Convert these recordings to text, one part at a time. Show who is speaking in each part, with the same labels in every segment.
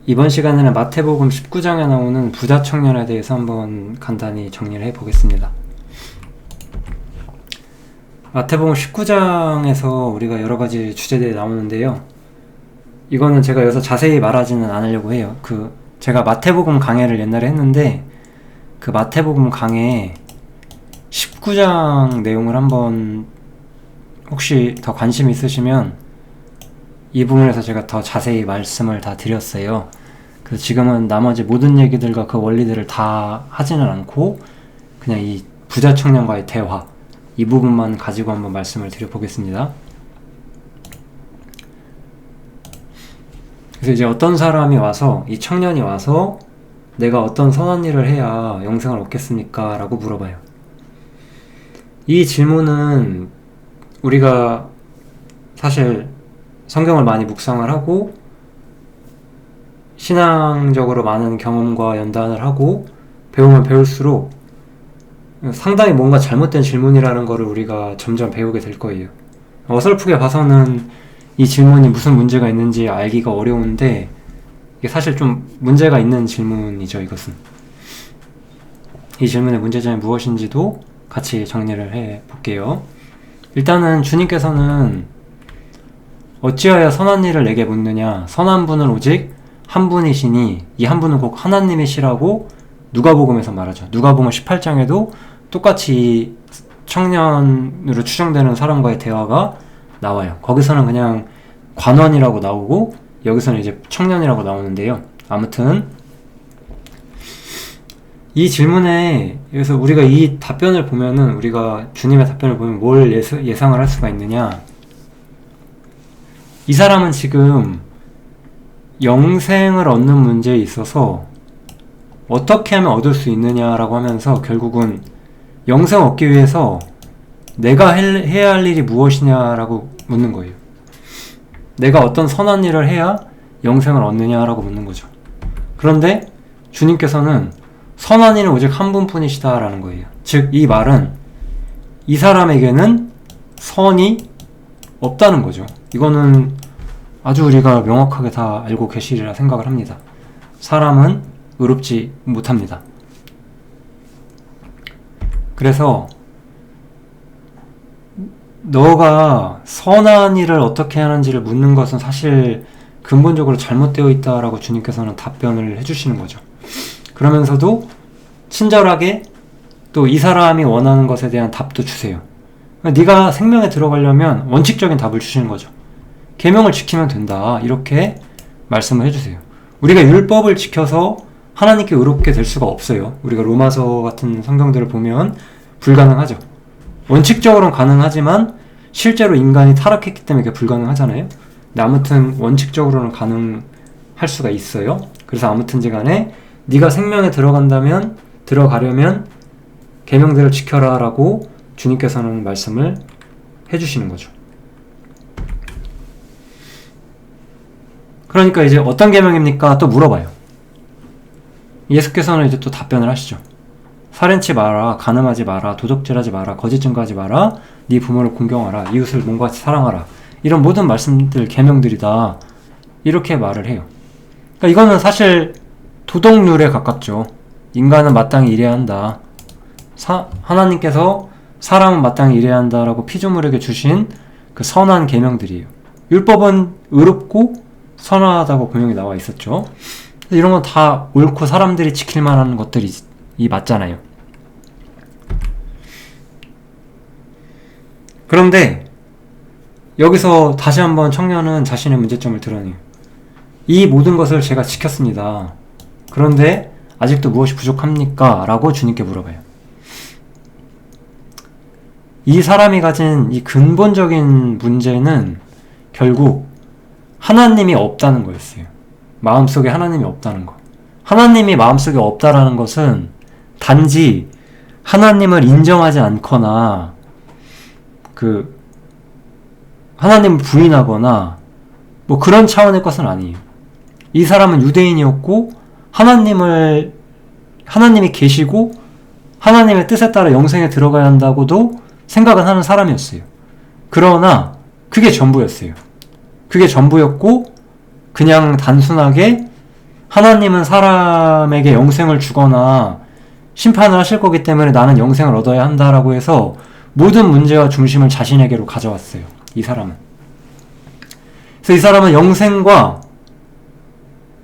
Speaker 1: 이번 시간에는 마태복음 19장에 나오는 부자 청년에 대해서 한번 간단히 정리를 해보겠습니다. 마태복음 19장에서 우리가 여러가지 주제들이 나오는데요. 이거는 제가 여기서 자세히 말하지는 않으려고 해요. 제가 마태복음 강해를 옛날에 했는데 그 마태복음 강해 19장 내용을 한번 혹시 더 관심 있으시면 이 부분에서 제가 더 자세히 말씀을 다 드렸어요. 그래서 지금은 나머지 모든 얘기들과 그 원리들을 다 하지는 않고 그냥 이 부자 청년과의 대화 이 부분만 가지고 한번 말씀을 드려보겠습니다. 그래서 이제 어떤 사람이 와서 이 청년이 와서 내가 어떤 선한 일을 해야 영생을 얻겠습니까? 라고 물어봐요. 이 질문은 우리가 사실 성경을 많이 묵상을 하고 신앙적으로 많은 경험과 연단을 하고 배우면 배울수록 상당히 뭔가 잘못된 질문이라는 거를 우리가 점점 배우게 될 거예요. 어설프게 봐서는 이 질문이 무슨 문제가 있는지 알기가 어려운데 이게 사실 좀 문제가 있는 질문이죠. 이것은 이 질문의 문제점이 무엇인지도 같이 정리를 해 볼게요. 일단은 주님께서는 어찌하여 선한 일을 내게 묻느냐, 선한 분은 오직 한 분이시니 이 한 분은 곧 하나님이시라고 누가복음에서 말하죠. 누가복음 18장에도 똑같이 이 청년으로 추정되는 사람과의 대화가 나와요. 거기서는 그냥 관원이라고 나오고 여기서는 이제 청년이라고 나오는데요. 아무튼 이 질문에 여기서 우리가 이 답변을 보면은 우리가 주님의 답변을 보면 뭘 예상을 할 수가 있느냐, 이 사람은 지금 영생을 얻는 문제에 있어서 어떻게 하면 얻을 수 있느냐라고 하면서 결국은 영생 얻기 위해서 내가 해야 할 일이 무엇이냐라고 묻는 거예요. 내가 어떤 선한 일을 해야 영생을 얻느냐라고 묻는 거죠. 그런데 주님께서는 선한 일은 오직 한 분뿐이시다라는 거예요. 즉, 이 말은 이 사람에게는 선이 없다는 거죠. 이거는 아주 우리가 명확하게 다 알고 계시리라 생각을 합니다. 사람은 의롭지 못합니다. 그래서 너가 선한 일을 어떻게 하는지를 묻는 것은 사실 근본적으로 잘못되어 있다라고 주님께서는 답변을 해주시는 거죠. 그러면서도 친절하게 또 이 사람이 원하는 것에 대한 답도 주세요. 네가 생명에 들어가려면 원칙적인 답을 주시는 거죠. 계명을 지키면 된다, 이렇게 말씀을 해주세요. 우리가 율법을 지켜서 하나님께 의롭게 될 수가 없어요. 우리가 로마서 같은 성경들을 보면 불가능하죠. 원칙적으로는 가능하지만 실제로 인간이 타락했기 때문에 이게 불가능하잖아요. 근데 아무튼 원칙적으로는 가능할 수가 있어요. 그래서 아무튼지 간에 네가 생명에 들어가려면 계명들을 지켜라 라고 주님께서는 말씀을 해주시는 거죠. 그러니까 이제 어떤 계명입니까? 또 물어봐요. 예수께서는 이제 또 답변을 하시죠. 살인치 마라, 간음하지 마라, 도적질하지 마라, 거짓 증거하지 마라, 네 부모를 공경하라, 이웃을 몸과 같이 사랑하라. 이런 모든 말씀들, 계명들이다, 이렇게 말을 해요. 그러니까 이거는 사실 도덕률에 가깝죠. 인간은 마땅히 일해야 한다. 하나님께서 사람은 마땅히 일해야 한다라고 피조물에게 주신 그 선한 계명들이에요. 율법은 의롭고 선하다고 분명히 나와 있었죠. 이런 건 다 옳고 사람들이 지킬 만한 것들이 맞잖아요. 그런데 여기서 다시 한번 청년은 자신의 문제점을 드러내요. 이 모든 것을 제가 지켰습니다. 그런데 아직도 무엇이 부족합니까? 라고 주님께 물어봐요. 이 사람이 가진 이 근본적인 문제는 결국 하나님이 없다는 거였어요. 마음속에 하나님이 없다는 거. 하나님이 마음속에 없다라는 것은 단지 하나님을 인정하지 않거나 하나님을 부인하거나 뭐 그런 차원의 것은 아니에요. 이 사람은 유대인이었고 하나님이 계시고 하나님의 뜻에 따라 영생에 들어가야 한다고도 생각은 하는 사람이었어요. 그러나 그게 전부였어요. 그게 전부였고 그냥 단순하게 하나님은 사람에게 영생을 주거나 심판을 하실 거기 때문에 나는 영생을 얻어야 한다라고 해서 모든 문제와 중심을 자신에게로 가져왔어요. 이 사람은. 그래서 이 사람은 영생과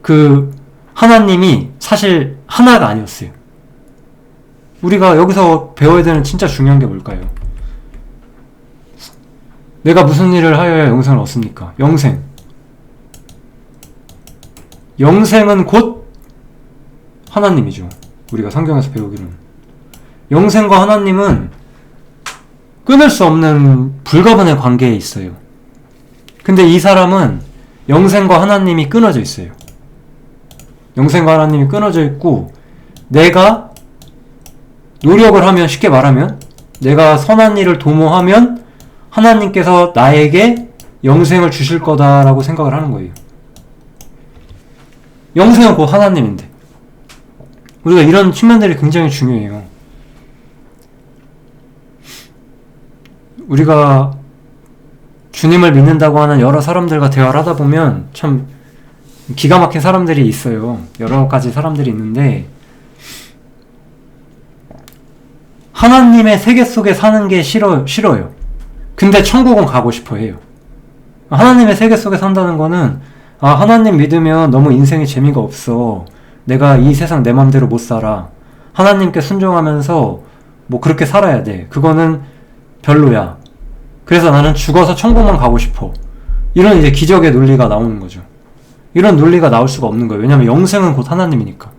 Speaker 1: 그 하나님이 사실 하나가 아니었어요. 우리가 여기서 배워야 되는 진짜 중요한 게 뭘까요? 내가 무슨 일을 하여야 영생을 얻습니까? 영생. 영생은 곧 하나님이죠. 우리가 성경에서 배우기로는. 영생과 하나님은 끊을 수 없는 불가분의 관계에 있어요. 근데 이 사람은 영생과 하나님이 끊어져 있어요. 영생과 하나님이 끊어져 있고, 내가 노력을 하면, 쉽게 말하면 내가 선한 일을 도모하면 하나님께서 나에게 영생을 주실 거다라고 생각을 하는 거예요. 영생은 곧 하나님인데 우리가 이런 측면들이 굉장히 중요해요. 우리가 주님을 믿는다고 하는 여러 사람들과 대화를 하다 보면 참 기가 막힌 사람들이 있어요. 여러 가지 사람들이 있는데 하나님의 세계 속에 사는 게 싫어요. 근데 천국은 가고 싶어 해요. 하나님의 세계 속에 산다는 거는 하나님 믿으면 너무 인생에 재미가 없어. 내가 이 세상 내 맘대로 못 살아. 하나님께 순종하면서 뭐 그렇게 살아야 돼. 그거는 별로야. 그래서 나는 죽어서 천국만 가고 싶어. 이런 이제 기적의 논리가 나오는 거죠. 이런 논리가 나올 수가 없는 거예요. 왜냐하면 영생은 곧 하나님이니까.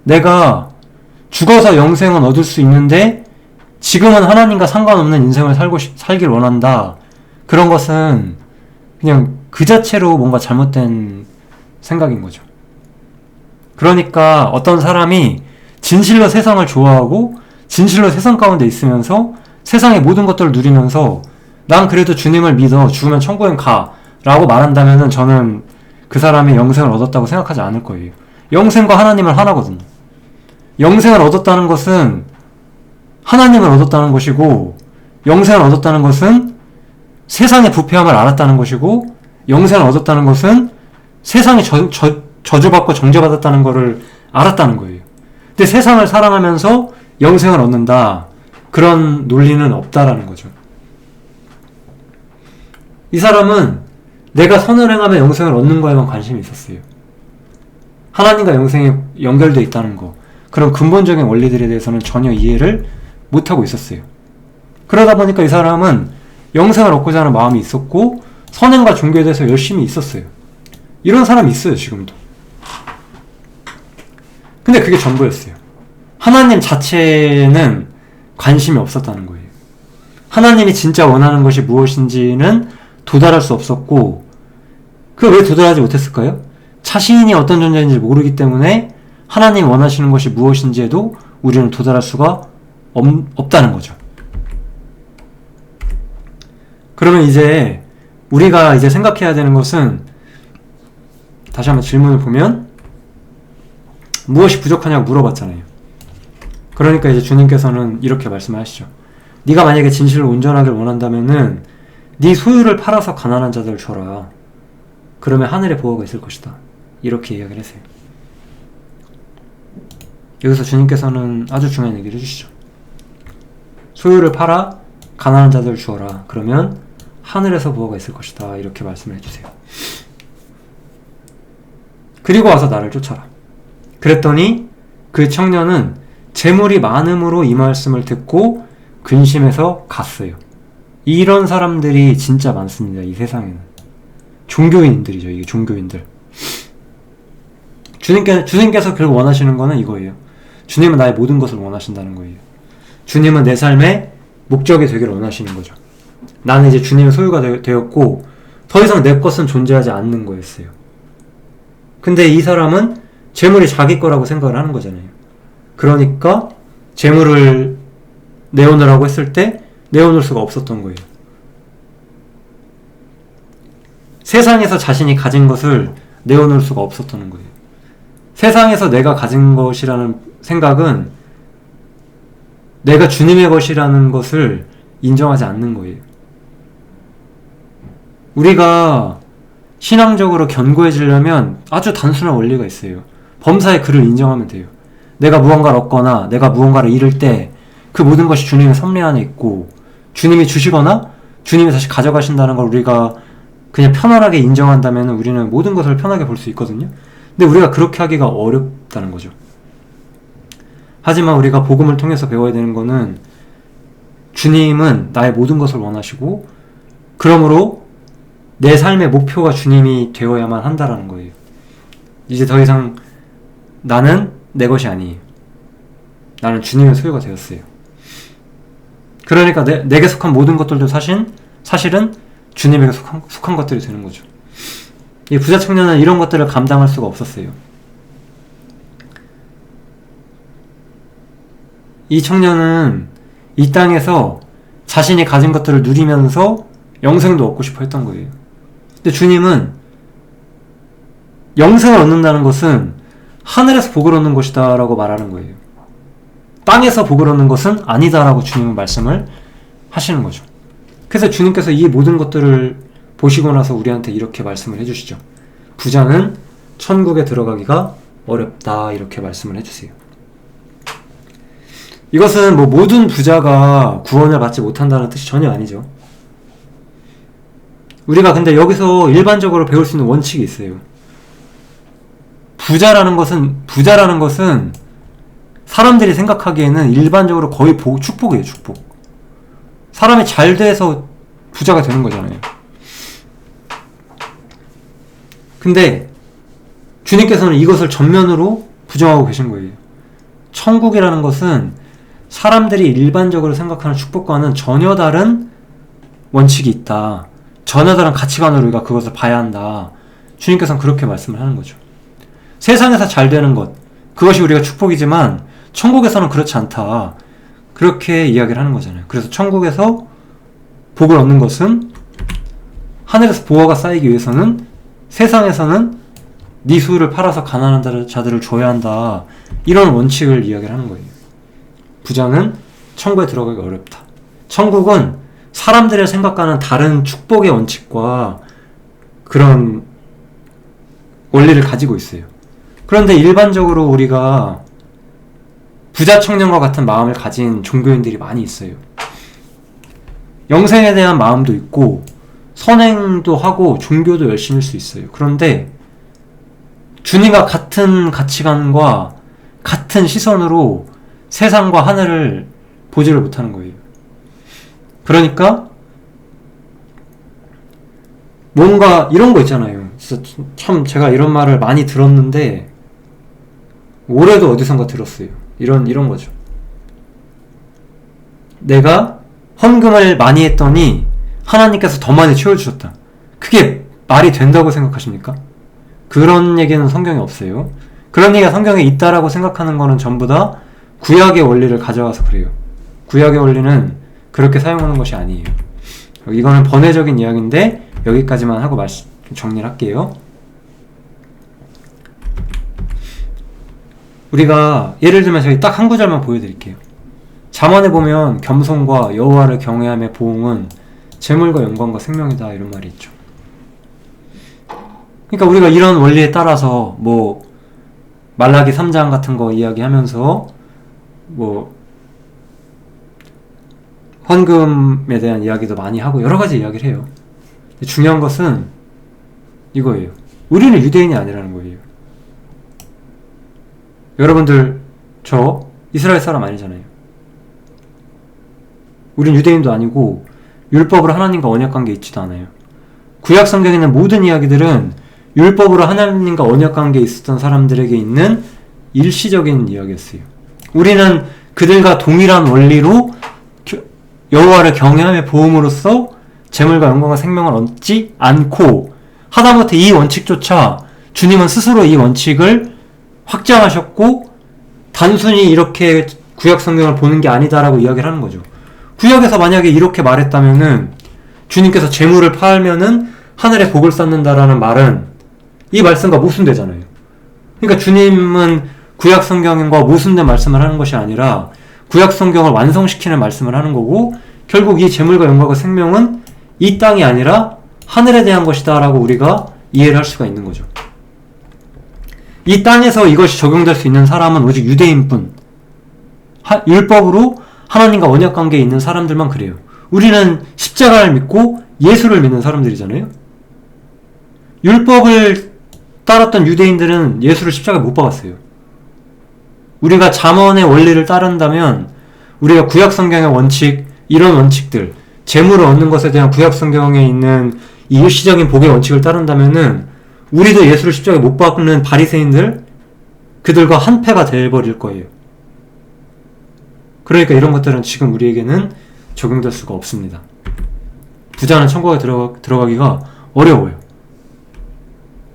Speaker 1: 내가 죽어서 영생은 얻을 수 있는데 지금은 하나님과 상관없는 인생을 살길 원한다. 그런 것은 그냥 그 자체로 뭔가 잘못된 생각인 거죠. 그러니까 어떤 사람이 진실로 세상을 좋아하고 진실로 세상 가운데 있으면서 세상의 모든 것들을 누리면서 난 그래도 주님을 믿어 죽으면 천국엔 가 라고 말한다면 저는 그 사람이 영생을 얻었다고 생각하지 않을 거예요. 영생과 하나님은 하나거든요. 영생을 얻었다는 것은 하나님을 얻었다는 것이고, 영생을 얻었다는 것은 세상의 부패함을 알았다는 것이고, 영생을 얻었다는 것은 세상이 저주받고 정죄받았다는 것을 알았다는 거예요. 근데 세상을 사랑하면서 영생을 얻는다. 그런 논리는 없다라는 거죠. 이 사람은 내가 선을 행하면 영생을 얻는 거에만 관심이 있었어요. 하나님과 영생이 연결되어 있다는 거, 그런 근본적인 원리들에 대해서는 전혀 이해를 못하고 있었어요. 그러다 보니까 이 사람은 영생을 얻고자 하는 마음이 있었고 선행과 종교에 대해서 열심히 있었어요. 이런 사람이 있어요, 지금도. 근데 그게 전부였어요. 하나님 자체는 관심이 없었다는 거예요. 하나님이 진짜 원하는 것이 무엇인지는 도달할 수 없었고, 왜 도달하지 못했을까요? 자신이 어떤 존재인지 모르기 때문에 하나님 원하시는 것이 무엇인지에도 우리는 도달할 수가 없다는 거죠. 그러면 이제 우리가 이제 생각해야 되는 것은, 다시 한번 질문을 보면 무엇이 부족하냐고 물어봤잖아요. 그러니까 이제 주님께서는 이렇게 말씀하시죠. 네가 만약에 진실로 온전하길 원한다면은 네 소유를 팔아서 가난한 자들 줘라. 그러면 하늘에 보호가 있을 것이다. 이렇게 이야기를 하세요. 여기서 주님께서는 아주 중요한 얘기를 해주시죠. 소유를 팔아 가난한 자들 주어라. 그러면 하늘에서 보호가 있을 것이다. 이렇게 말씀을 해주세요. 그리고 와서 나를 쫓아라. 그랬더니 그 청년은 재물이 많음으로 이 말씀을 듣고 근심해서 갔어요. 이런 사람들이 진짜 많습니다. 이 세상에는. 종교인들이죠. 이게 종교인들. 주님께서 결국 원하시는 거는 이거예요. 주님은 나의 모든 것을 원하신다는 거예요. 주님은 내 삶의 목적이 되기를 원하시는 거죠. 나는 이제 주님의 소유가 되었고 더 이상 내 것은 존재하지 않는 거였어요. 근데 이 사람은 재물이 자기 거라고 생각을 하는 거잖아요. 그러니까 재물을 내어놓으라고 했을 때 내어놓을 수가 없었던 거예요. 세상에서 자신이 가진 것을 내어놓을 수가 없었던 거예요. 세상에서 내가 가진 것이라는 생각은 내가 주님의 것이라는 것을 인정하지 않는 거예요. 우리가 신앙적으로 견고해지려면 아주 단순한 원리가 있어요. 범사의 그를 인정하면 돼요. 내가 무언가를 얻거나 내가 무언가를 잃을 때 그 모든 것이 주님의 섭리 안에 있고 주님이 주시거나 주님이 다시 가져가신다는 걸 우리가 그냥 편안하게 인정한다면 우리는 모든 것을 편하게 볼 수 있거든요. 근데 우리가 그렇게 하기가 어렵다는 거죠. 하지만 우리가 복음을 통해서 배워야 되는 거는 주님은 나의 모든 것을 원하시고 그러므로 내 삶의 목표가 주님이 되어야만 한다라는 거예요. 이제 더 이상 나는 내 것이 아니에요. 나는 주님의 소유가 되었어요. 그러니까 내게 속한 모든 것들도 사실은 주님에게 속한 것들이 되는 거죠. 이 부자 청년은 이런 것들을 감당할 수가 없었어요. 이 청년은 이 땅에서 자신이 가진 것들을 누리면서 영생도 얻고 싶어 했던 거예요. 근데 주님은 영생을 얻는다는 것은 하늘에서 복을 얻는 것이다 라고 말하는 거예요. 땅에서 복을 얻는 것은 아니다 라고 주님은 말씀을 하시는 거죠. 그래서 주님께서 이 모든 것들을 보시고 나서 우리한테 이렇게 말씀을 해주시죠. 부자는 천국에 들어가기가 어렵다 이렇게 말씀을 해주세요. 이것은 뭐 모든 부자가 구원을 받지 못한다는 뜻이 전혀 아니죠. 우리가 근데 여기서 일반적으로 배울 수 있는 원칙이 있어요. 부자라는 것은 사람들이 생각하기에는 일반적으로 거의 축복이에요. 축복. 사람이 잘 돼서 부자가 되는 거잖아요. 근데 주님께서는 이것을 전면으로 부정하고 계신 거예요. 천국이라는 것은 사람들이 일반적으로 생각하는 축복과는 전혀 다른 원칙이 있다. 전혀 다른 가치관으로 우리가 그것을 봐야 한다. 주님께서는 그렇게 말씀을 하는 거죠. 세상에서 잘 되는 것, 그것이 우리가 축복이지만 천국에서는 그렇지 않다. 그렇게 이야기를 하는 거잖아요. 그래서 천국에서 복을 얻는 것은 하늘에서 보화가 쌓이기 위해서는 세상에서는 네 수를 팔아서 가난한 자들을 줘야 한다. 이런 원칙을 이야기를 하는 거예요. 부자는 천국에 들어가기 어렵다. 천국은 사람들의 생각과는 다른 축복의 원칙과 그런 원리를 가지고 있어요. 그런데 일반적으로 우리가 부자 청년과 같은 마음을 가진 종교인들이 많이 있어요. 영생에 대한 마음도 있고 선행도 하고 종교도 열심히 할 수 있어요. 그런데 주님과 같은 가치관과 같은 시선으로 세상과 하늘을 보지를 못하는 거예요. 그러니까 뭔가 이런 거 있잖아요. 진짜 참 제가 이런 말을 많이 들었는데 올해도 어디선가 들었어요. 이런 거죠. 내가 헌금을 많이 했더니 하나님께서 더 많이 채워주셨다. 그게 말이 된다고 생각하십니까? 그런 얘기는 성경에 없어요. 그런 얘기가 성경에 있다라고 생각하는 거는 전부 다 구약의 원리를 가져와서 그래요. 구약의 원리는 그렇게 사용하는 것이 아니에요. 이거는 번외적인 이야기인데 여기까지만 하고 정리를 할게요. 우리가 예를 들면 저희 딱 한 구절만 보여드릴게요. 잠언에 보면 겸손과 여호와를 경외함의 보응은 재물과 영광과 생명이다 이런 말이 있죠. 그러니까 우리가 이런 원리에 따라서 뭐 말라기 3장 같은 거 이야기하면서 뭐 헌금에 대한 이야기도 많이 하고 여러 가지 이야기를 해요. 중요한 것은 이거예요. 우리는 유대인이 아니라는 거예요. 여러분들 저 이스라엘 사람 아니잖아요. 우린 유대인도 아니고 율법으로 하나님과 언약관계에 있지도 않아요. 구약 성경에 있는 모든 이야기들은 율법으로 하나님과 언약관계에 있었던 사람들에게 있는 일시적인 이야기였어요. 우리는 그들과 동일한 원리로 여호와를 경외함의 보험으로써 재물과 영광과 생명을 얻지 않고 하다못해 이 원칙조차 주님은 스스로 이 원칙을 확장하셨고 단순히 이렇게 구약 성경을 보는 게 아니다라고 이야기를 하는 거죠. 구약에서 만약에 이렇게 말했다면은 주님께서 재물을 팔면은 하늘에 복을 쌓는다라는 말은 이 말씀과 모순되잖아요. 그러니까 주님은 구약 성경과 모순된 말씀을 하는 것이 아니라 구약 성경을 완성시키는 말씀을 하는 거고 결국 이 재물과 영광과 생명은 이 땅이 아니라 하늘에 대한 것이다 라고 우리가 이해를 할 수가 있는 거죠. 이 땅에서 이것이 적용될 수 있는 사람은 오직 유대인뿐, 율법으로 하나님과 언약관계에 있는 사람들만 그래요. 우리는 십자가를 믿고 예수를 믿는 사람들이잖아요. 율법을 따랐던 유대인들은 예수를 십자가에 못 박았어요. 우리가 잠언의 원리를 따른다면, 우리가 구약성경의 원칙, 이런 원칙들, 재물을 얻는 것에 대한 구약성경에 있는 이 일시적인 복의 원칙을 따른다면은 우리도 예수를 십자가에 못 박는 바리새인들, 그들과 한패가 돼버릴 거예요. 그러니까 이런 것들은 지금 우리에게는 적용될 수가 없습니다. 부자는 천국에 들어가기가 어려워요.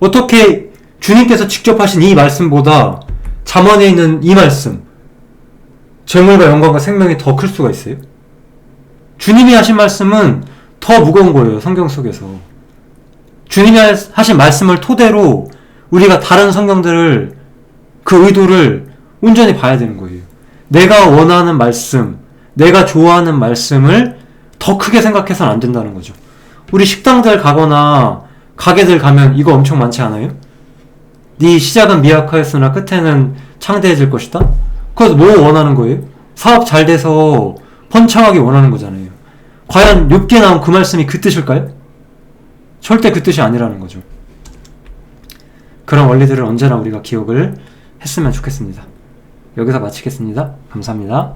Speaker 1: 어떻게 주님께서 직접 하신 이 말씀보다 잠언에 있는 이 말씀, 재물과 영광과 생명이 더 클 수가 있어요? 주님이 하신 말씀은 더 무거운 거예요. 성경 속에서. 주님이 하신 말씀을 토대로 우리가 다른 성경들을, 그 의도를 온전히 봐야 되는 거예요. 내가 원하는 말씀, 내가 좋아하는 말씀을 더 크게 생각해서는 안 된다는 거죠. 우리 식당들 가거나 가게들 가면 이거 엄청 많지 않아요? 네 시작은 미약하였으나 끝에는 창대해질 것이다? 그래서 뭐 원하는 거예요? 사업 잘 돼서 번창하게 원하는 거잖아요. 과연 욥기에 나온 그 말씀이 그 뜻일까요? 절대 그 뜻이 아니라는 거죠. 그런 원리들을 언제나 우리가 기억을 했으면 좋겠습니다. 여기서 마치겠습니다. 감사합니다.